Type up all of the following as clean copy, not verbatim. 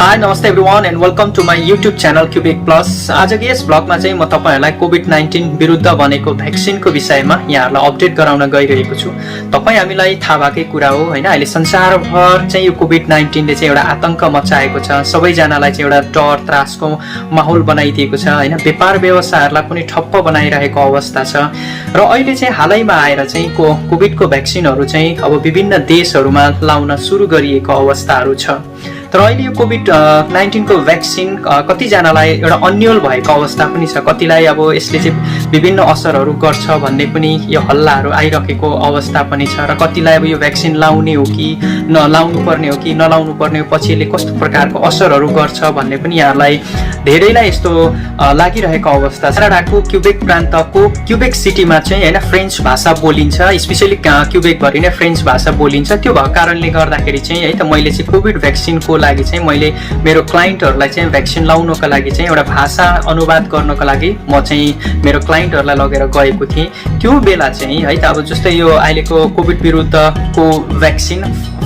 High नमस्ते everyone and welcome to my YouTube channel Cubic Plus. आजको यस ब्लगमा चाहिँ म तपाईहरुलाई कोभिड-19 विरुद्ध बनेको भ्याक्सिनको विषयमा यहाँहरुलाई अपडेट गराउन गइरहेको छु। तपाई हामीलाई थाहा भएकै कुरा हो हैन, अहिले संसारभर चाहिँ यो कोभिड-19 ले चाहिँ एउटा आतंक मचाएको छ। सबैजनालाई चाहिँ एउटा डर त्रासको माहौल बनाइदिएको छ हैन। व्यापार व्यवसायहरुलाई पनि ठप्प बनाइरहेको अवस्था छ र अहिले चाहिँ हालैमा आएर चाहिँ कोभिडको भ्याक्सिनहरु चाहिँ अब विभिन्न देशहरुमा लाउन सुरु गरिएको अवस्थाहरु छ। तर अहिले यो कोभिड-19 को भ्याक्सिन कतिजनालाई एउटा अन्यल भएको अवस्था पनि छ। कतिलाई अब यसले चाहिँ विभिन्न असरहरू गर्छ भन्ने पनि यो हल्लाहरू आइरहेको अवस्था पनि छ र कतिलाई अब यो भ्याक्सिन लाउने हो कि नलाउनु पर्ने हो कि नलाउनु पर्ने हो, पछि यसले कस्तो प्रकारको असरहरू गर्छ भन्ने पनि यहाँलाई धेरैलाई यस्तो लागिरहेको अवस्था छ। क्यानाडाको क्युबेक प्रान्तको क्युबेक सिटीमा चाहिँ हैन फ्रेन्च भाषा बोलिन्छ, स्पेशली क्युबेक भरि नै फ्रेन्च भाषा बोलिन्छ। त्यो भएको कारणले गर्दाखेरि चाहिँ है त मैले चाहिँ कोभिड भ्याक्सिनको लागि चाहिँ मैले मेरो क्लाइन्टहरुलाई चाहिँ भ्याक्सिन लाउनको लागि चाहिँ एउटा भाषा अनुवाद गर्नको लागि म चाहिँ मेरो क्लाइन्टहरुलाई लगेर गएको थिएँ। त्यो बेला चाहिँ है त अब जस्तै यो अहिलेको कोभिड विरुद्धको भ्याक्सिन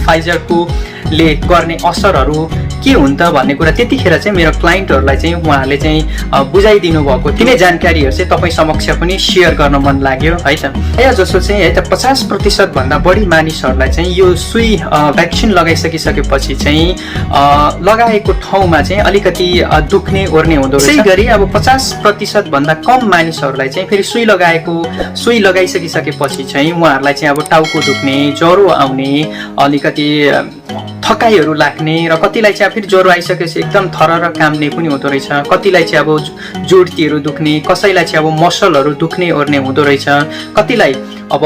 फाइजरको ले गर्ने असरहरू के हुन्छ भन्ने कुरा त्यतिखेर चाहिँ मेरो क्लाइन्टहरुलाई चाहिँ उहाँहरूले चाहिँ बुझाइदिनु भएको तिनै जानकारीहरु चाहिँ तपाई समक्ष पनि शेयर गर्न मन लाग्यो है त। या जसो चाहिँ है त 50% भन्दा बढी मानिसहरुलाई चाहिँ यो सुई भ्याक्सिन लगाइसकिसकेपछि चाहिँ लगाएको ठाउँमा चाहिँ अलिकति दुख्ने ओर्ने हुँदो रहेछ। त्यसै गरी अब 50% भन्दा कम मानिसहरुलाई चाहिँ फेरि सुई लगाइसकिसकेपछि चाहिँ उहाँहरूलाई चाहिँ अब टाउको दुख्ने, ज्वरो आउने, अलिकति थकाइहरू लाग्ने र कतिलाई चाहिँ फेरि ज्वरो आइसकेपछि एकदम थरर काम्ने पनि हुँदो रहेछ। कतिलाई चाहिँ अब जोड्तीहरू दुख्ने, कसैलाई चाहिँ अब मसलहरू दुख्ने ओर्ने हुँदो रहेछ, कतिलाई अब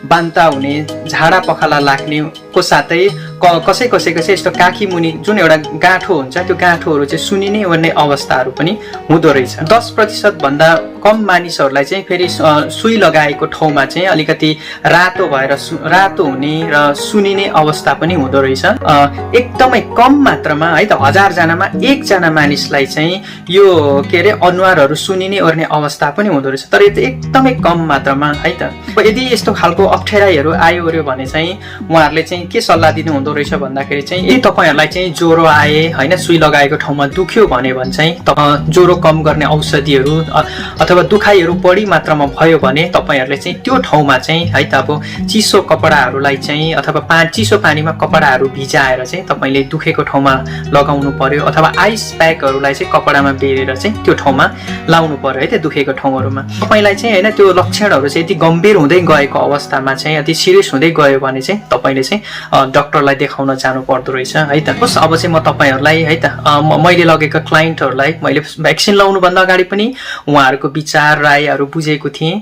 बान्ता हुने, झाडा पखाला लाग्ने को साथै कसैको चाहिँ यस्तो काखी मुनि जुन एउटा गाँठो हुन्छ त्यो गाँठोहरू चाहिँ सुनिने ओर्ने अवस्थाहरू पनि हुँदो रहेछ। 10% भन्दा कम मानिसहरूलाई चाहिँ फेरि सुई लगाएको ठाउँमा चाहिँ अलिकति रातो भएर रातो हुने र सुनिने अवस्था पनि हुँदो रहेछ। एकदमै कम मात्रामा है त 1000 जनामा 1 जना मानिसलाई चाहिँ यो के अरे अनुहारहरू सुनिने ओर्ने अवस्था पनि हुँदो रहेछ। तर यो एकदमै कम मात्रामा है त। यदि यस्तो खालको अप्ठ्याराहरू आयो ओर्यो भने चाहिँ उहाँहरूले चाहिँ के सल्लाह दिनु हुँदो रहेछ भन्दाखेरि चाहिँ यदि तपाईहरुलाई चाहिँ ज्वरो आए हैन, सुई लगाएको ठाउँमा दुख्यो भने चाहिँ ज्वरो कम गर्ने औषधिहरू अथवा दुखाइहरू बढी मात्रामा भयो भने तपाईहरुले चाहिँ त्यो ठाउँमा चाहिँ है त अब चिसो कपडाहरूलाई चाहिँ अथवा चिसो पानीमा कपडाहरू भिजाएर चाहिँ तपाईले दुखेको ठाउँमा लगाउनु पर्यो अथवा आइस प्याकहरूलाई चाहिँ कपडामा बेरेर चाहिँ त्यो ठाउँमा लाउनु पर्यो है त दुखेको ठाउँहरुमा। तपाईलाई चाहिँ हैन त्यो लक्षणहरू चाहिँ यति गम्भीर हुँदै गएको अवस्थामा चाहिँ अति सिरियस हुँदै गयो भने चाहिँ तपाईले चाहिँ डाक्टरलाई देखाउन जानु पर्दो रहेछ है त। बस अब चाहिँ म तपाईहरुलाई है त मैले लगेका क्लाइन्टहरुलाई मैले भ्याक्सिन लाउनु भन्दा अगाडि पनि उहाँहरुको विचार रायहरु बुझेको थिएँ।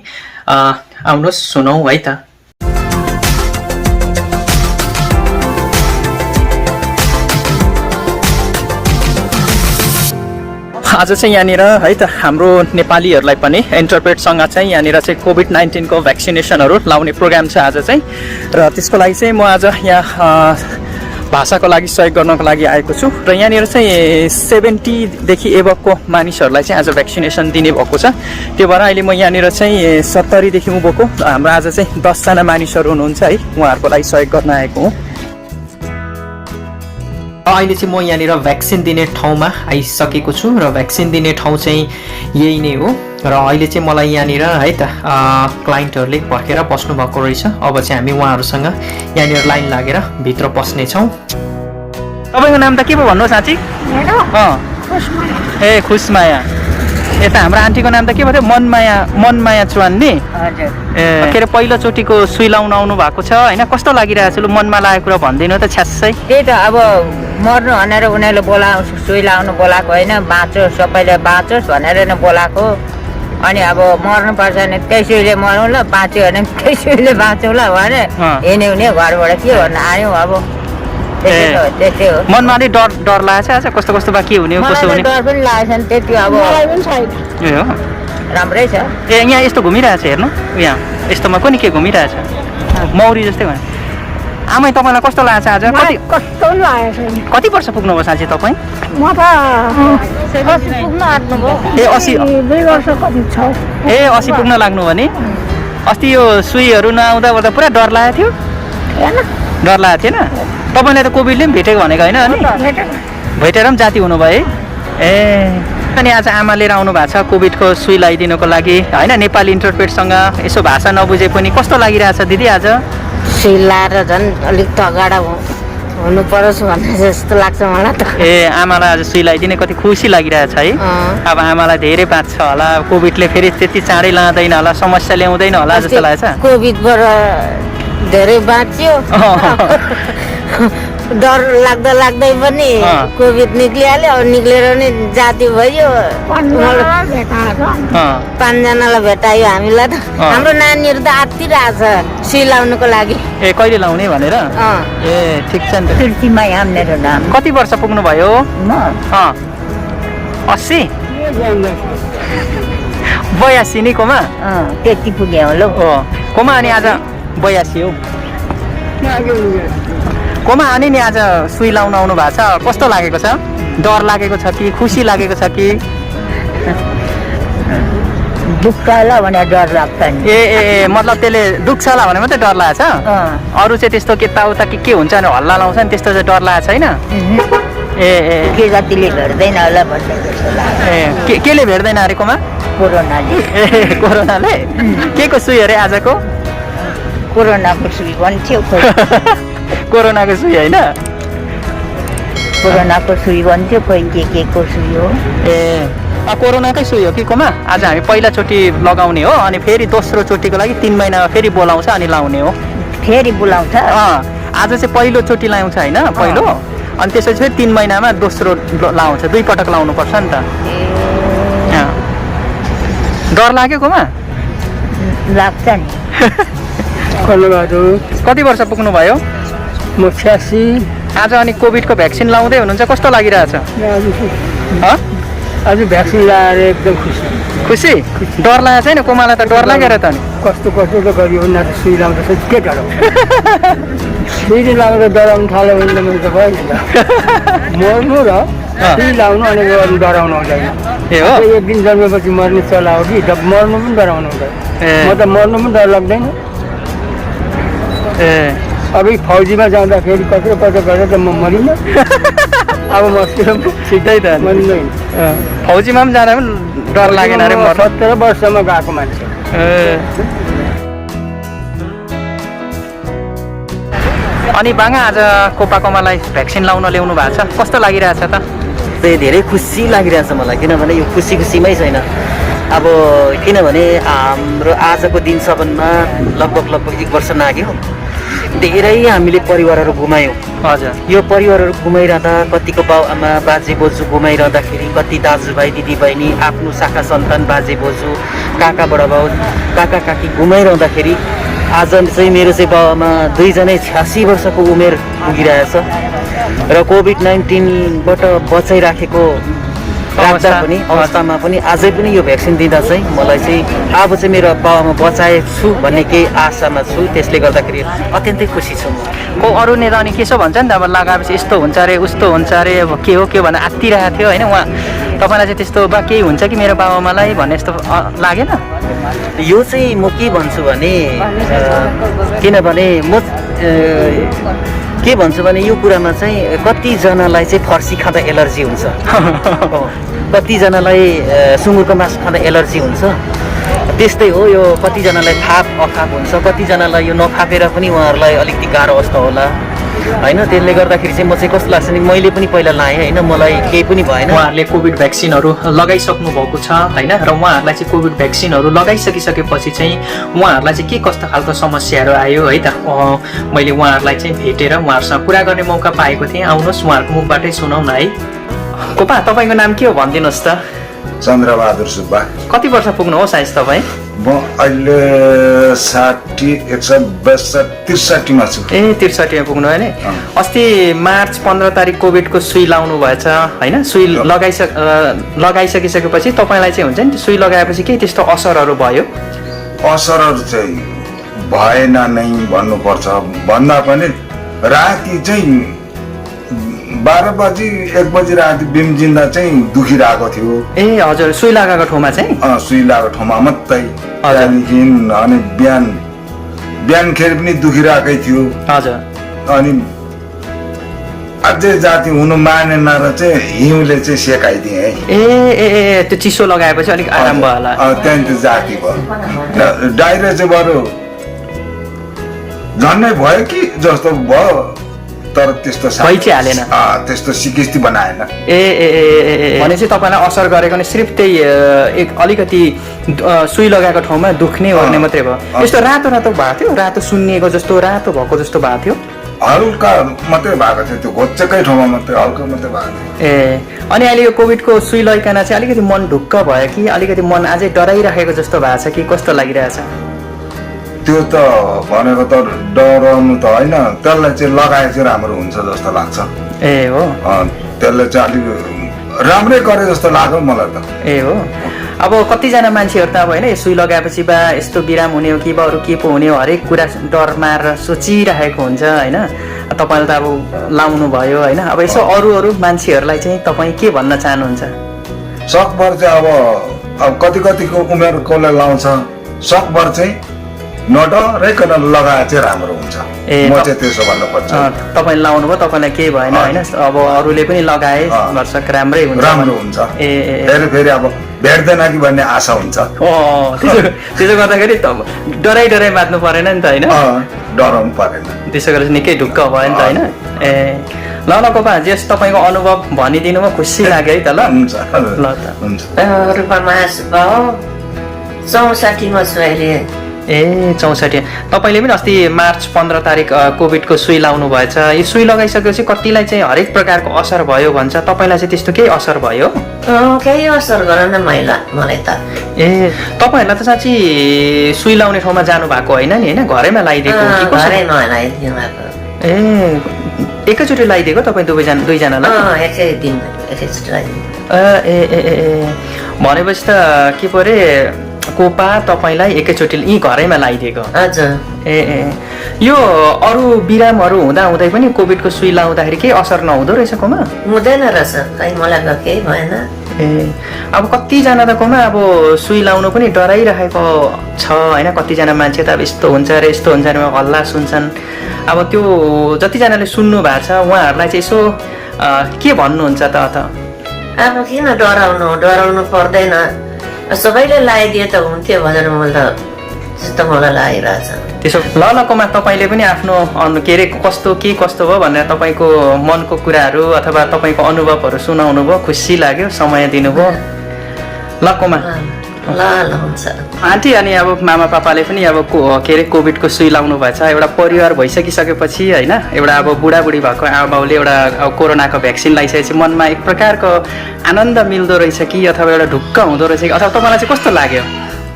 आउनुहोस् सुनौ है त। आज चाहिँ यहाँनिर है त हाम्रो नेपालीहरुलाई पनि इन्टरप्रेटसँग चाहिँ यहाँनिर चाहिँ कोभिड-19 को भ्याक्सिनेसनहरु लाउने प्रोग्राम छ आज चाहिँ, र त्यसको लागि चाहिँ म आज यहाँ भाषाको लागि सहयोग गर्नको लागि आएको छु र यहाँनिर चाहिँ 70 देखि एबभको मानिसहरुलाई चाहिँ आज भ्याक्सिनेसन दिने भएको छ। त्यो भएर अहिले म यहाँनिर चाहिँ 70 देखि उँभोको हाम्रो आज चाहिँ 10 जना मानिसहरु हुनुहुन्छ है, उहाँहरुको लागि सहयोग गर्न आएको हुँ। अहिले चाहिँ म यहाँनिर भ्याक्सिन दिने ठाउँमा आइसकेको छु र भ्याक्सिन दिने ठाउँ चाहिँ यही नै हो र अहिले चाहिँ मलाई यहाँनिर है त क्लाइन्टहरुले पर्खेर बस्नु भएको रहेछ। अब चाहिँ हामी उहाँहरुसँग यहाँनिर लाइन लागेर भित्र पस्ने छौं। तपाईको नाम त के पो भन्नु साँच्ची? ए खुसमाया। यता हाम्रो आन्टीको नाम त के भयो? मनमाया चुवान नि? हजुर। ए के अरे पहिलोचोटिको सुई लाउन आउनु भएको छ हैन, कस्तो लागिरहेछ? लु मनमा लागेको कुरा भन्दिनु त छ्यास्सै। त्यही त अब मर्नु भनेर उनीहरूले सुई लाउनु बोलाएको होइन, बाँचोस् सबैले बाँचोस् भनेर नै बोलाएको। अनि अब मर्नुपर्छ भने त्यही सुईले मरौँ ल, बाँच्यो भने त्यही सुईले बाँचौँ ल भने हिँड्यो भने घरबाट के भन्न आयौँ। अब त्यस्तै हो। मनमा अलि डर लागेछ कस्तो कस्तो बा के हुने कसो हुने? डर पनि लागेछ नि त्यति। अब ए हो राम्रै छ। ए यहाँ यस्तो घुमिरहेछ हेर्नु, यहाँ यस्तोमा कुनै के घुमिरहेछ मौरी जस्तै भयो। आमै तपाईलाई कस्तो लागेछ आज? कस्तो लागेछ? कति वर्ष पुग्नु भयो साँच्चै तपाईँ? म त 80 पुग्न आँट्नु भयो। ए 80 2 वर्ष कति छ? ए 80 पुग्न लाग्नु भने अस्ति यो सुईहरू नआउँदा ओर्दा पुरा डर लागेको थियो? हैन डर लागेको थिएन? तपाईलाई त कोभिडले पनि भेटेको भनेको हैन अनि? भेटेर पनि जाती हुनुभयो है ए अनि आज आमा लिएर आउनु भएको छ कोभिडको सुई लगाइदिनुको लागि होइन नेपाली इन्टरप्रेटसँग यसो भाषा नबुझे पनि कस्तो लागिरहेछ दिदी आज सुई लाएर झन् अलिक तगडा हुनु परोस् भन्ने जस्तो लाग्छ मलाई त ए आमालाई आज सुई लगाइदिने कति खुसी लागिरहेछ है अब आमालाई धेरै बाँच्छ होला कोभिडले फेरि त्यति चाँडै लाँदैन होला समस्या ल्याउँदैन होला जस्तो लाग्छ कोभिडबाट धेरै बाँच्यो डर लाग्दै पनि कोभिड निक्लिहाल्यो अब निक्लेर नि जाती भयो 5जनालाई भेटायो हामीलाई त हाम्रो नानीहरू त आत्तिरहेछ सुई लाउनुको लागि ए कहिले लाउने भनेर ए ठिक छ नि त तुलसीमा मेरो नाम कति वर्ष पुग्नु भयो म 80 82 नि कोमा त्यति पुग्यो होला कोमा अनि आज 82 हो कोमा अनि नि आज सुई लाउन आउनु भएको छ कस्तो लागेको छ डर लागेको छ कि खुसी लागेको छ कि दुख्छ होला भनेर डर लाग्छ नि ए मतलब त्यसले दुख्छ होला भने मात्रै डर लागेको छ अरू चाहिँ त्यस्तो यताउता के हुन्छ भने हल्ला लाउँछ नि त्यस्तो चाहिँ डर लागेको छैन ए के जतिले भेट्दैन होला भन्ने ए केले भेट्दैन अरे कोमा कोरोनाले ए कोरोनाले के को सुई अरे आजको कोरोनाको सुई भन्थ्यो कोरोनाको सुई होइन कोरोनाको सुई भन्थ्यो कोही के को सुई हो ए कोरोनाकै सुई हो कि कोमा आज हामी पहिलाचोटि लगाउने हो अनि फेरि दोस्रो चोटिको लागि 3 महिनामा फेरि बोलाउँछ अनि लाउने हो फेरि बोलाउँछ आज चाहिँ पहिलोचोटि लाउँछ होइन पहिलो अनि त्यसपछि फेरि 3 महिनामा दोस्रो लाउँछ 2 पटक लाउनु पर्छ नि त डर लाग्यो कोमा लाग्छ नि कति वर्ष पुग्नु भयो म 86 आज अनि कोभिडको भ्याक्सिन लाउँदै हुनुहुन्छ कस्तो लागिरहेछ आज भ्याक्सिन लगाएर एकदम खुसी डर लागेको छैन कोमालाई त डर लागेर त नि कस्तो त गरियो न त सुई लाउँदैछ के डराउँछ सुई लाउँदा डराउनु थाल्यो भने त मैले त भएन मर्नु र सुई लाउनु अनि डराउनु हुँदैन ए हो एक दिन जन्मेपछि मर्ने चला हो कि मर्नु पनि डराउनु हुँदैन म त मर्नु पनि डर लाग्दैन ए अब फौजीमा जाँदाखेरि कत्रो गरेर त म मरिनँ अब म सिधै त मरिँदैन फौजीमा पनि जाँदा पनि डर लागेन अरे 17 वर्षमा गएको मान्छे अनि बाङा आज कोपाकोमालाई भ्याक्सिन लाउन ल्याउनु भएको छ कस्तो लागिरहेछ त धेरै खुसी लागिरहेछ मलाई किनभने यो खुसीमै छैन अब किनभने हाम्रो आजको दिनसम्ममा लगभग 1 वर्ष नाग्यो धेरै हामीले परिवारहरू गुमायौँ हजुर यो परिवारहरू गुमाइरहँदा कतिको बाउ आमा बाजे बोजू गुमाइरहँदाखेरि कति दाजुभाइ दिदीबहिनी आफ्नो शाखा सन्तान बाजे बोजू काका बडाबाउ काका काकी गुमाइरहँदाखेरि आज चाहिँ मेरो चाहिँ बाउ आमा दुईजनै 86 वर्षको उमेर पुगिरहेछ र कोभिड-19बाट बचाइराखेको अवस्थामा पनि अझै पनि यो भ्याक्सिन दिँदा चाहिँ मलाई चाहिँ अब चाहिँ मेरो बाउआमा बचाएको छु भन्ने केही आशामा छु त्यसले गर्दाखेरि अत्यन्तै खुसी छु को अरू नेता अनि के छ भन्छ नि त अब लगाएपछि यस्तो हुन्छ अरे उस्तो हुन्छ अरे अब के हो के भनेर आत्तिरहेको थियो होइन उहाँ तपाईँलाई चाहिँ त्यस्तो बा केही हुन्छ कि मेरो बाउआमालाई भन्ने यस्तो लागेन यो चाहिँ म के भन्छु भने किनभने म के भन्छु भने यो कुरामा चाहिँ कतिजनालाई चाहिँ फर्सी खाँदा एलर्जी हुन्छ कतिजनालाई सुँगुरको मासु खाँदा एलर्जी हुन्छ त्यस्तै हो यो कतिजनालाई अखाप हुन्छ कतिजनालाई यो नफापेर पनि उहाँहरूलाई अलिकति गाह्रो अवस्था होला होइन त्यसले गर्दाखेरि चाहिँ म चाहिँ कस्तो लाग्छ नि मैले पनि पहिला लाएँ होइन मलाई केही पनि भएन उहाँहरूले कोभिड भ्याक्सिनहरू लगाइसक्नु भएको छ होइन र उहाँहरूलाई चाहिँ कोभिड भ्याक्सिनहरू लगाइसकिसकेपछि चाहिँ उहाँहरूलाई चाहिँ के कस्तो खालको समस्याहरू आयो है त मैले उहाँहरूलाई चाहिँ भेटेर उहाँहरूसँग कुरा गर्ने मौका पाएको थिएँ आउनुहोस् उहाँहरूको मुखबाटै सुनौ न है कोपा तपाईँको नाम के हो भनिदिनुहोस् त चन्द्रबहादुर सुब्बा कति वर्ष पुग्नु हो सायद तपाईँ म अहिले 63 मा छु ए 63 मा पुग्नु होइन अस्ति मार्च 15 तारिक कोभिडको सुई लाउनु भएछ होइन सुई लगाइसकिसकेपछि तपाईँलाई चाहिँ हुन्छ नि सुई लगाएपछि केही त्यस्तो असरहरू भयो असरहरू चाहिँ भएन नै भन्नुपर्छ भन्दा पनि राति चाहिँ 12 बजी 1 बजी राति बिमजिन्दा चाहिँ दुखिरहेको थियो ए हजुर सुई लगाएको ठाउँमा चाहिँ सुई लगाएको ठाउँमा मात्रै त्यहाँदेखि अनि बिहानखेरि पनि दुखिरहेकै थियो हजुर अनि अझै जाति हुनु मानेन र चाहिँ हिउँले चाहिँ सेकाइदिएँ है। ए त्यो चिसो लगाएपछि अलिक आराम भयो होला। त्यहाँदेखि त जाति भयो। डाइरिया चाहिँ बरु झन्नै भयो कि जस्तो भयो, तर त्यस्तो भइ चाहिँ हालेन। त्यस्तो सिकिस्ती बनाएन। भनेपछि तपाईँलाई असर गरेको नि सिर्फ त्यही एक अलिकति सुई लगाएको ठाउँमा दुख्ने ओर्ने मात्रै भयो। यस्तो रातो रातो भएको थियो, रातो सुन्निएको जस्तो रातो भएको जस्तो भएको थियो। हल्का मात्रै भएको थियो, त्यो घोच्चेकै ठाउँमा मात्रै हल्का मात्रै भएको थियो। अनि अहिले यो कोभिडको सुई लगाइकन चाहिँ अलिकति मन ढुक्क भयो कि अलिकति मन अझै डराइराखेको जस्तो भएको छ कि कस्तो लागिरहेछ? त्यो त भनेको त डराउनु त होइन, त्यसलाई चाहिँ लगाए चाहिँ राम्रो हुन्छ जस्तो लाग्छ। हो त्यसले चाहिँ अलिक राम्रै गरे जस्तो लाग्यो मलाई त। हो अब कतिजना मान्छेहरू त अब होइन सुई लगाएपछि बा यस्तो बिराम हुने हो कि बा अरू के पो हुने हो हरेक कुरा डर मारेर सोचिरहेको हुन्छ होइन। तपाईँले त अब लाउनु भयो होइन, अब यसो अरू मान्छेहरूलाई चाहिँ तपाईँ के भन्न चाहनुहुन्छ? सकभर चाहिँ अब कतिको उमेरकोले लाउँछ, सकभर चाहिँ नडराइकन लगाए चाहिँ राम्रो हुन्छ। म चाहिँ त्यसो भन्नुपर्छ। तपाईँले लाउनु भयो, तपाईँलाई केही भएन होइन, अब अरूले पनि लगाए भरसक राम्रै हुन्छ। राम्रो हुन्छ। फेरि अब भेट्दैन कि भन्ने आशा हुन्छ। त्यसो गर्दाखेरि डराइ मात्नु परेन नि त होइन, डराउनु परेन। त्यसो गरेर निकै ढुक्क भयो नि त होइन। ल कोपा जेस तपाईँको अनुभव भनिदिनुमा खुसी लाग्यो है त। ल हुन्छ ल त हुन्छ। रूपमास भयो 64 मा छु अहिले। 64। तपाईँले पनि अस्ति मार्च 15 तारिक कोभिडको सुई लाउनु भएछ। यो सुई लगाइसकेपछि कतिलाई चाहिँ हरेक प्रकारको असर भयो भन्छ, तपाईँलाई चाहिँ त्यस्तो केही असर भयो? केही असर गरेन मलाई त। तपाईँहरूलाई त साँच्ची सुई लाउने ठाउँमा जानु भएको होइन नि होइन, घरैमा लगाइदिएको कि कसरी? एकैचोटि लगाइदिएको तपाईँ दुईजनालाई? एकैचोटि भनेपछि त के पो अरे कोपा तपाईँलाई एकैचोटि यी घरैमा लगाइदिएको? हजुर। यो अरू बिरामहरू हुँदै पनि कोभिडको सुई लाउँदाखेरि केही असर नहुँदो रहेछ कोमा? हुँदैन रहेछ, खै मलाई त केही भएन। अब कतिजना त कोमा अब सुई लाउनु पनि डराइरहेको छ होइन, कतिजना मान्छे त अब यस्तो हुन्छ र यस्तो हुन्छ अरे हल्ला सुन्छन्। अब त्यो जतिजनाले सुन्नु भएको छ उहाँहरूलाई चाहिँ यसो के भन्नुहुन्छ त? अब किन डराउनु पर्दैन, सबैले लगाइदिए त हुन्थ्यो भनेर मलाई लागिरहेछ। त्यसो कोमा तपाईँले पनि आफ्नो के अरे के कस्तो भयो भनेर तपाईँको मनको कुराहरू अथवा तपाईँको अनुभवहरू सुनाउनु भयो, खुसी लाग्यो, समय दिनुभयो। ल कोमा हुन्छ। आन्टी अनि अब मामा पापाले पनि अब के अरे कोभिडको सुई लाउनु भएछ, एउटा परिवार भइसकिसकेपछि होइन, एउटा अब बुढाबुढी भएको आमाबाउले एउटा अब कोरोनाको भ्याक्सिन लगाइसकेपछि मनमा एक प्रकारको आनन्द मिल्दो रहेछ कि अथवा एउटा ढुक्क हुँदो रहेछ कि, अथवा तपाईँलाई चाहिँ कस्तो लाग्यो?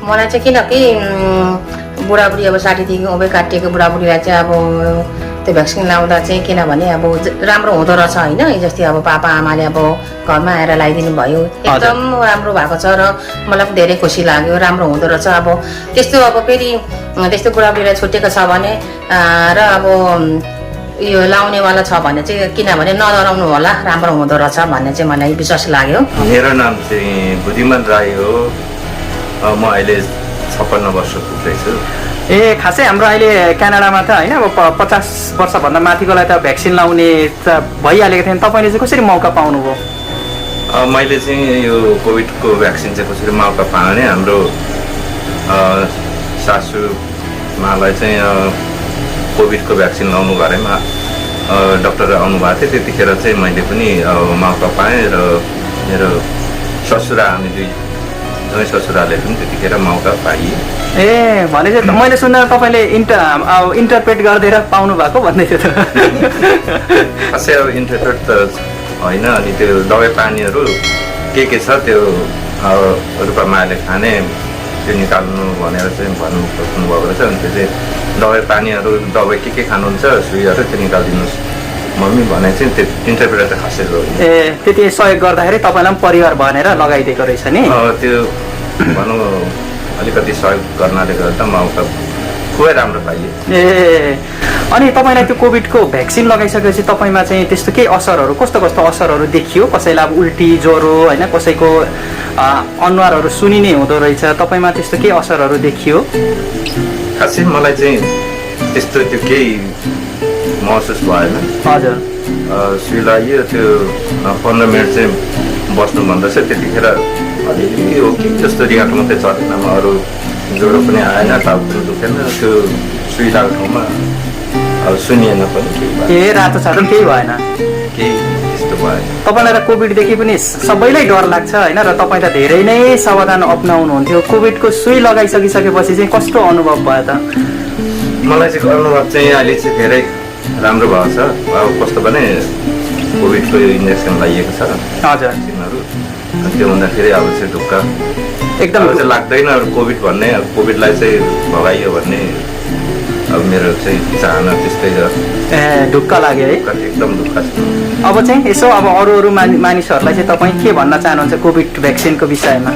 मलाई चाहिँ किनकि बुढाबुढी अब 60देखि उभै काटिएको बुढाबुढीलाई चाहिँ अब त्यो भ्याक्सिन लाउँदा चाहिँ किनभने अब राम्रो हुँदो रहेछ होइन, जस्तै अब पापा आमाले अब घरमा आएर लगाइदिनु भयो, एकदम राम्रो भएको छ र मलाई पनि धेरै खुसी लाग्यो, राम्रो हुँदो रहेछ। अब त्यस्तो अब फेरि त्यस्तो बुढाबुढीलाई छुटेको छ भने र अब यो लाउनेवाला छ भने चाहिँ किनभने नडराउनु होला, राम्रो हुँदो रहेछ भन्ने चाहिँ मलाई विश्वास लाग्यो। मेरो नाम चाहिँ बुद्धिमान राई हो, म अहिले 56 वर्ष पुग्दैछु। खासै हाम्रो अहिले क्यानाडामा त होइन अब 50 वर्षभन्दा माथिकोलाई त भ्याक्सिन लाउने त भइहालेको थियो, तपाईँले चाहिँ कसरी मौका पाउनुभयो? मैले चाहिँ यो कोभिडको भ्याक्सिन चाहिँ कसरी मौका पाएँ, हाम्रो सासूमालाई चाहिँ कोभिडको भ्याक्सिन लाउनु घरैमा डक्टर आउनुभएको थियो, त्यतिखेर चाहिँ मैले पनि मौका पाएँ र मेरो ससुरा हामी दुई ससुराले पनि त्यतिखेर मौका पाइए। भनेपछि मैले सुन्दा तपाईँले इन्टरप्रेट गरिदिएर पाउनु भएको भन्दै थियो त? खासै अब इन्टरप्रेट त होइन, अनि त्यो दबाई पानीहरू के छ त्यो रूपमाले खाने त्यो निकाल्नु भनेर चाहिँ भन्नु खोज्नुभएको रहेछ। अनि त्यो चाहिँ दबाई पानीहरू दबाई के खानुहुन्छ सुईहरू त्यो निकालिदिनुहोस् मम्मी भने चाहिँ त्यो इन्टरप्रेटर त खासै हो। त्यति सहयोग गर्दाखेरि तपाईँलाई पनि परिवार भनेर लगाइदिएको रहेछ नि? त्यो भनौँ अलिकति सहयोग गर्नाले गर्दा मौका खुबै राम्रो पाइयो। अनि तपाईँलाई त्यो कोभिडको भ्याक्सिन लगाइसकेपछि तपाईँमा चाहिँ त्यस्तो केही असरहरू कस्तो असरहरू देखियो? कसैलाई अब उल्टी ज्वरो होइन, कसैको अनुहारहरू सुनिने हुँदो रहेछ, तपाईँमा त्यस्तो केही असरहरू देखियो? खासै मलाई चाहिँ त्यस्तो त्यो केही महसुस भएन। हजुर। सुई लगाइयो त्यो 15 मिनट चाहिँ बस्नु भन्दैछ त्यतिखेर अलिअलि हो कि जस्तो रिहाटो मात्रै चलेन अरू ज्वरो पनि आएन टाउको दुखेन त्यो सुई लागेको ठाउँमा अब सुनिएन पनि केही ए रातो छातो केही भएन केही त्यस्तो भयो तपाईँलाई त कोभिडदेखि पनि सबैलाई डर लाग्छ होइन र तपाईँ त धेरै नै सावधान अप्नाउनुहुन्थ्यो कोभिडको सुई लगाइसकिसकेपछि चाहिँ कस्तो अनुभव भयो त मलाई चाहिँ अनुभव चाहिँ अहिले चाहिँ धेरै राम्रो भएको छ अब कस्तो भने कोभिडको यो इन्जेक्सन लगाइएको छ हजुर भ्याक्सिनहरू त्यो हुँदाखेरि अब चाहिँ ढुक्क एकदम अब चाहिँ लाग्दैन अब कोभिड भन्ने अब कोभिडलाई चाहिँ भगाइयो भन्ने अब मेरो चाहिँ चाहना त्यस्तै छ ए ढुक्क लाग्यो है एकदम ढुक्क छ अब चाहिँ यसो अब अरू मानिसहरूलाई चाहिँ तपाईँ के भन्न चाहनुहुन्छ कोभिड भ्याक्सिनको विषयमा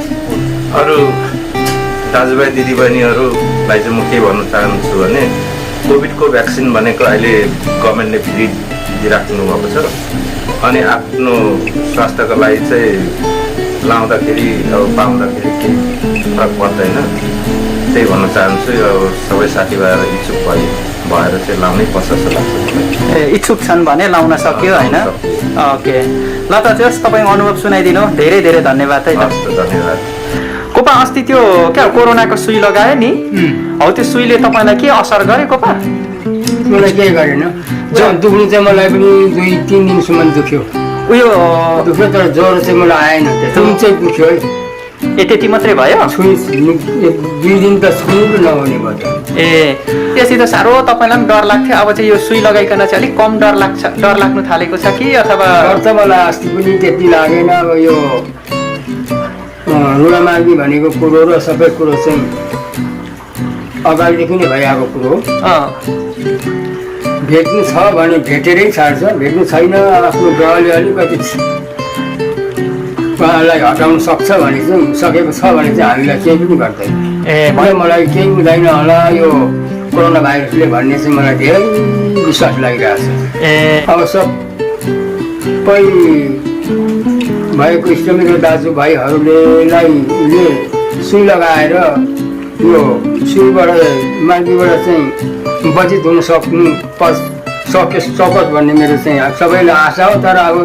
अरू दाजुभाइ दिदीबहिनीहरूलाई चाहिँ म के भन्न चाहन्छु भने कोभिडको भ्याक्सिन भनेको अहिले गभर्मेन्टले फ्री दिइराख्नु भएको छ अनि आफ्नो स्वास्थ्यको लागि चाहिँ लाउँदाखेरि अब पाउँदाखेरि केही फरक पर्दैन त्यही भन्न चाहन्छु अब सबै साथीभाइहरू इच्छुक भएर चाहिँ लाउनै पर्छ जस्तो लाग्छ ए इच्छुक छन् भने लाउन सक्यो होइन ओके ल त जस तपाईँको अनुभव सुनाइदिनु धेरै धेरै धन्यवाद है त हस् त धन्यवाद कोपा अस्ति त्यो क्या कोरोनाको सुई लगायो नि हौ त्यो सुईले तपाईँलाई के असर गर्यो कोपा मलाई केही गरेन दुख्नु चाहिँ मलाई पनि 2-3 दिनसम्म दुख्यो उयो दुख्यो तर ज्वरो चाहिँ मलाई आएन जुन चाहिँ दुख्यो है ए त्यति मात्रै भयो 2 दिन त छुनु पनि नहुने भयो त ए त्यसै त साह्रो तपाईँलाई पनि डर लाग्थ्यो अब चाहिँ यो सुई लगाइकन चाहिँ अलिक कम डर लाग्नु थालेको छ कि अथवा डर त मलाई अस्ति पनि त्यति लागेन अब यो रुडामार्गी भनेको कुरो र सबै कुरो चाहिँ अगाडिदेखि नै भइरहेको कुरो हो भेट्नु छ भने भेटेरै छाड्छ भेट्नु छैन आफ्नो ग्रहले अलिकति उहाँलाई हटाउन सक्छ भने चाहिँ सकेको छ भने चाहिँ हामीलाई केही पनि गर्दैन ए मलाई केही हुँदैन होला यो कोरोना भाइरसले भन्ने चाहिँ मलाई धेरै विश्वास लागिरहेको छ ए अब सबै भएको इष्टमित्र दाजुभाइहरूले सुई लगाएर यो सुईबाट मार्गीबाट चाहिँ बचित हुन सकोस् भन्ने मेरो चाहिँ सबैलाई आशा हो तर अब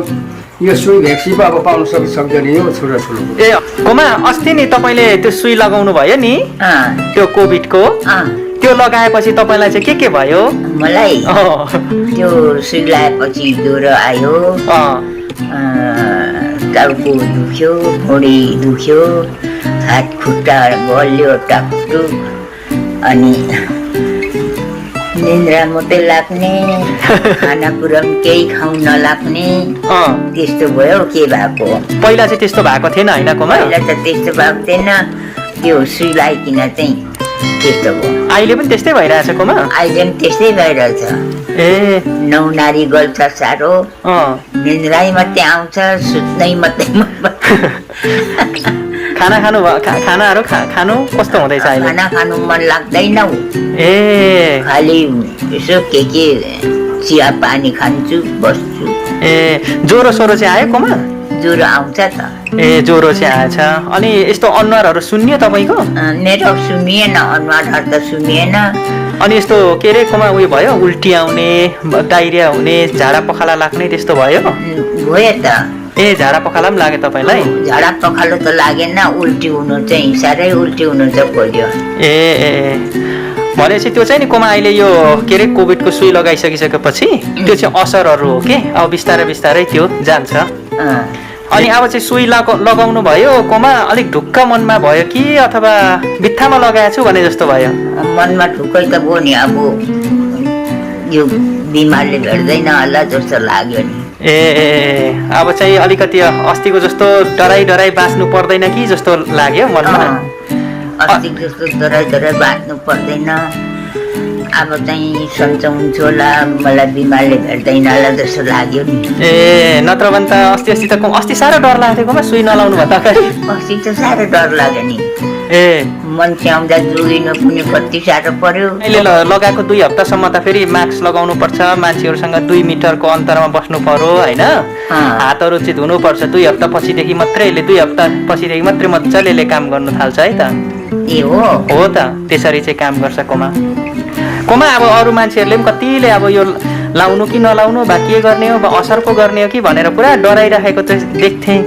यो सुई भ्याक्सिन अब पाउन सक्दैन यो छोराछोरी ए कोमा अस्ति नि तपाईँले त्यो सुई लगाउनु भयो नि त्यो कोभिडको त्यो लगाएपछि तपाईँलाई चाहिँ के भयो मलाई त्यो सुई लगाएपछि ज्वरो आयो टाउको दुख्यो भुँडी दुख्यो हात खुट्टा गल्यो टाकटुक अनि निन्द्रा मात्रै लाग्ने खानाकुरा पनि केही खाउँ नलाग्ने त्यस्तो भयो के भएको पहिला चाहिँ त्यस्तो भएको थिएन होइन कोमा पहिला त त्यस्तो भएको थिएन त्यो सुई लगाइकन चाहिँ त्यस्तो भयो अहिले पनि त्यस्तै भइरहेछ कोमा अहिले पनि त्यस्तै भइरहेछ ए नौ नारी गल्छ साह्रो निन्द्रै मात्रै आउँछ सुत्नै मात्रै खाना खानाहरू खानु कस्तो हुँदैछ अहिले खाना खानु मन लाग्दैन ए खालि यसो के चिया पानी खान्छु बस्छु ए ज्वरो सोरो चाहिँ आयो कोमा ज्वरो आउँछ त ए ज्वरो चाहिँ आएछ अनि यस्तो अनुहारहरू सुन्नियो तपाईँको मेरो सुनिएन अनुहारहरू त सुनिएन अनि यस्तो के अरे कोमा उयो भयो उल्टी आउने डाइरिया हुने झाडा पखाला लाग्ने त्यस्तो भयो भयो त ए झाडा पखाला पनि लाग्यो तपाईँलाई झाडा पखालो त लागेन उल्टी हुनु चाहिँ साह्रै उल्टी हुनु चाहिँ खोज्यो ए भनेपछि त्यो चाहिँ नि कोमा अहिले यो के अरे कोभिडको सुई लगाइसकिसकेपछि त्यो चाहिँ असरहरू हो कि अब बिस्तारै बिस्तारै त्यो जान्छ अनि अब चाहिँ सुई लगाउनु भयो कोमा अलिक ढुक्क मनमा भयो कि अथवा बित्थामा लगाएछु भने जस्तो भयो मनमा ढुक्कै त भयो नि अब यो बिमारले भेट्दैन होला जस्तो लाग्यो नि ए अब चाहिँ अलिकति अस्तिको जस्तो डराइ बाँच्नु पर्दैन कि जस्तो लाग्यो मनमा अस्तिको जस्तो डराइ बाँच्नु पर्दैन अब चाहिँ सन्चो हुन्छ होला मलाई बिमारले भेट्दैन होला जस्तो लाग्यो नि ए नत्र भने त अस्ति साह्रो डर लाग्थ्यो कोमा सुई नलाउनु भन्दा अस्ति त साह्रो डर लाग्यो नि ए मान्छे आउँदा जोगिनु पनि कति साह्रो पर्यो अहिले लगाएको 2 हप्तासम्म त फेरि मास्क लगाउनु पर्छ मान्छेहरूसँग 2 मिटरको अन्तरमा बस्नु पर्यो होइन हातहरू चाहिँ धुनु पर्छ 2 हप्ता पछिदेखि मात्रै 2 हप्ता पछिदेखि मात्रै मजाले काम गर्नु थाल्छ है त ए हो त त्यसरी चाहिँ काम गर्छ कोमा अब अरू मान्छेहरूले पनि कतिले अब यो लाउनु कि नलाउनु बा के गर्ने हो बा असर पो गर्ने हो कि भनेर पुरा डराइराखेको चाहिँ देख्थेँ।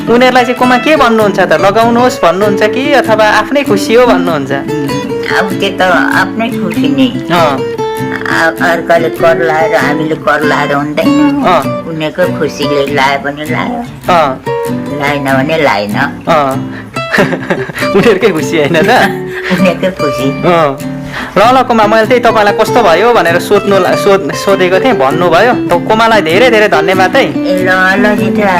उनीहरूलाई चाहिँ कोमा के भन्नुहुन्छ त, लगाउनुहोस् भन्नुहुन्छ कि अथवा आफ्नै खुसी हो भन्नुहुन्छ? अब त्यो त आफ्नै खुसी नि। अँ, अर्काले कर लाएर हामीले कर लाएर हुँदैन। अँ, उनीहरूको खुसीले लायो भने लायो, अँ, लाएन भने लाएन। अँ। उनीहरूकै खुसी होइन त? उनीहरूको खुसी। अँ। ल ल कोमा, मैले त्यही तपाईँलाई कस्तो भयो भनेर सोधेको थिएँ, भन्नुभयो। त कोमालाई धेरै धेरै धन्यवाद है। ए ल ल जिता,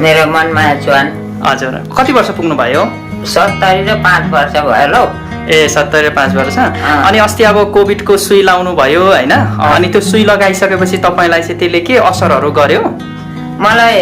मेरो मनमा छन्। हजुर, कति वर्ष पुग्नु भयो? 70 र 5 वर्ष भयो ल। ए 70 र 5 वर्ष। अनि अस्ति अब कोभिडको सुई लाउनु भयो होइन? अनि त्यो सुई लगाइसकेपछि तपाईँलाई चाहिँ त्यसले के असरहरू गर्यो? मलाई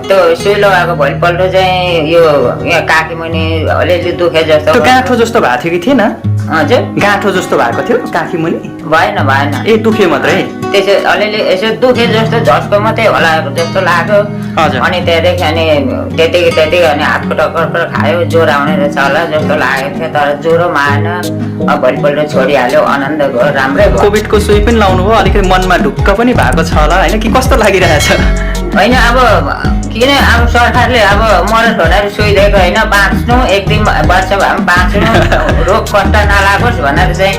त्यो सुई लगाएको भोलिपल्ट चाहिँ यो यहाँ काकी मुनि अलिअलि दुखे जस्तो त्यो गाँठो जस्तो भएको थियो कि थिएन? हजुर, गाँठो जस्तो भएको थियो काखी मुनि? भएन भएन। ए दुख्यो मात्रै? त्यसो अलिअलि यसो दुखे जस्तो झस्को मात्रै होला जस्तो लाग्यो। हजुर। अनि त्यहाँदेखि अनि त्यतिकै अनि हातको टक्कर खायो, ज्वरो आउने रहेछ होला जस्तो लागेको थियो, तर ज्वरो आएन। अब भोलिपल्ट छोडिहाल्यो, आनन्द भयो, राम्रै भयो। कोभिडको सुई पनि लाउनु भयो, अलिकति मनमा ढुक्क पनि भएको छ होला होइन कि कस्तो लागिरहेछ? होइन अब किन अब सरकारले अब मर छोडेर सुइदिएको होइन, बाँच्नु 1-2 वर्ष भए पनि बाँच्नु, रोग कष्ट नलागोस् भनेर चाहिँ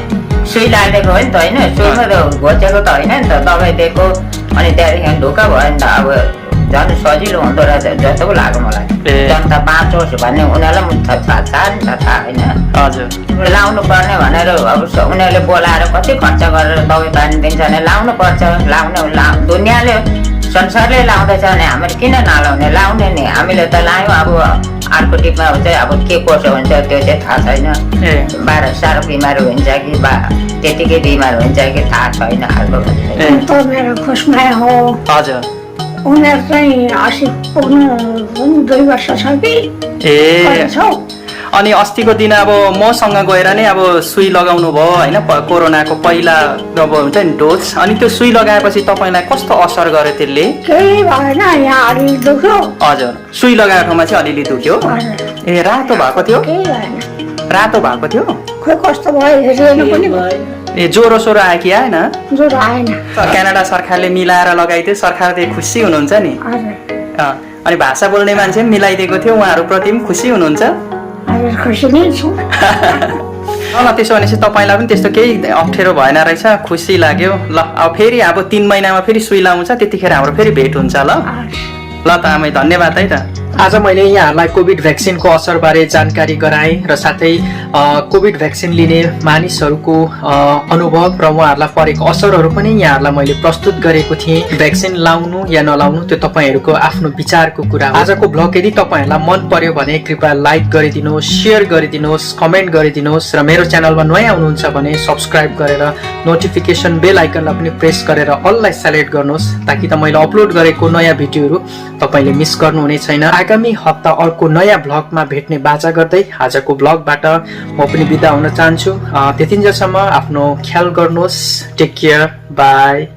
सुई लागिदिएको हो नि त होइन। सुईमा त घोचेको त होइन नि त, दबाई दिएको। अनि त्यहाँदेखि ढुक्क भयो नि त, अब झन् सजिलो हुँदो रहेछ जस्तो पो लाग्यो मलाई। जनता बाँचोस् भन्ने उनीहरूलाई पनि थाहा नि त, थाहा होइन। हजुर। लाउनु पर्ने भनेर अब उनीहरूले बोलाएर कति खर्च गरेर दबाई पानी दिन्छ भने लाउनु पर्छ। दुनियाँले संसारले लाउँदैछ भने हामीले किन नलाउने? लाउने नि, हामीले त लायौँ। अब अर्को टिपमा चाहिँ अब के कसो हुन्छ त्यो चाहिँ थाहा छैन। साह्रो बिमार हुन्छ कि बा त्यतिकै बिमार हुन्छ कि थाहा छैन। अर्को मेरो खुसमाया हो। हजुर। उनीहरू चाहिँ 80 पुग्नु 2 वर्ष छ कि ए अनि अस्तिको दिन अब मसँग गएर नै अब सुई लगाउनु भयो होइन, कोरोनाको पहिला अब हुन्छ नि डोज। अनि त्यो सुई लगाएपछि तपाईँलाई कस्तो असर गर्यो त्यसले? केही भएन, यहाँ अलिअलि दुख्यो। हजुर, सुई लगाएको ठाउँमा चाहिँ अलिअलि दुख्यो? ए रातो भएको थियो? केही भएन। रातो भएको थियो? खोइ कस्तो भयो हेरेन पनि भयो। ए ज्वरो सोरो आयो कि आएन? ज्वरो आएन। क्यानाडा सरकारले मिलाएर लगाइदियो, सरकार चाहिँ खुसी हुनुहुन्छ नि? हजुर। अनि भाषा बोल्ने मान्छे पनि मिलाइदिएको थियो, उहाँहरूप्रति पनि खुसी हुनुहुन्छ? हजुर, खुसी नै छु। ल त्यसो भने चाहिँ तपाईँलाई पनि त्यस्तो केही अप्ठ्यारो भएन रहेछ, खुसी लाग्यो। ल अब फेरि अब 3 महिनामा फेरि सुई लाउँछ, त्यतिखेर हाम्रो फेरि भेट हुन्छ। ल ल त आमै धन्यवाद है त। आज मैले यहाँहरूलाई कोभिड भ्याक्सिनको असरबारे जानकारी गराएँ र साथै कोभिड भ्याक्सिन लिने मानिसहरूको अनुभव र उहाँहरूलाई परेको असरहरू पनि यहाँहरूलाई मैले प्रस्तुत गरेको थिएँ। भ्याक्सिन लाउनु या नलाउनु त्यो तपाईँहरूको आफ्नो विचारको कुरा हो। आजको भ्लग यदि तपाईँहरूलाई मन पर्यो भने कृपया लाइक गरिदिनुहोस्, सेयर गरिदिनुहोस्, कमेन्ट गरिदिनुहोस् र मेरो च्यानलमा नयाँ हुनुहुन्छ भने सब्सक्राइब गरेर नोटिफिकेसन बेल आइकनलाई पनि प्रेस गरेर अललाई सेलेक्ट गर्नुहोस्, ताकि त मैले अपलोड गरेको नयाँ भिडियोहरू तपाईँले मिस गर्नुहुने छैन। आगामी हप्ता अर्को नयाँ भ्लगमा भेट्ने बाचा गर्दै आजको भ्लगबाट म पनि बिदा हुन चाहन्छु। त्यतिन्जेलसम्म आफ्नो ख्याल गर्नुहोस्। Take care, by.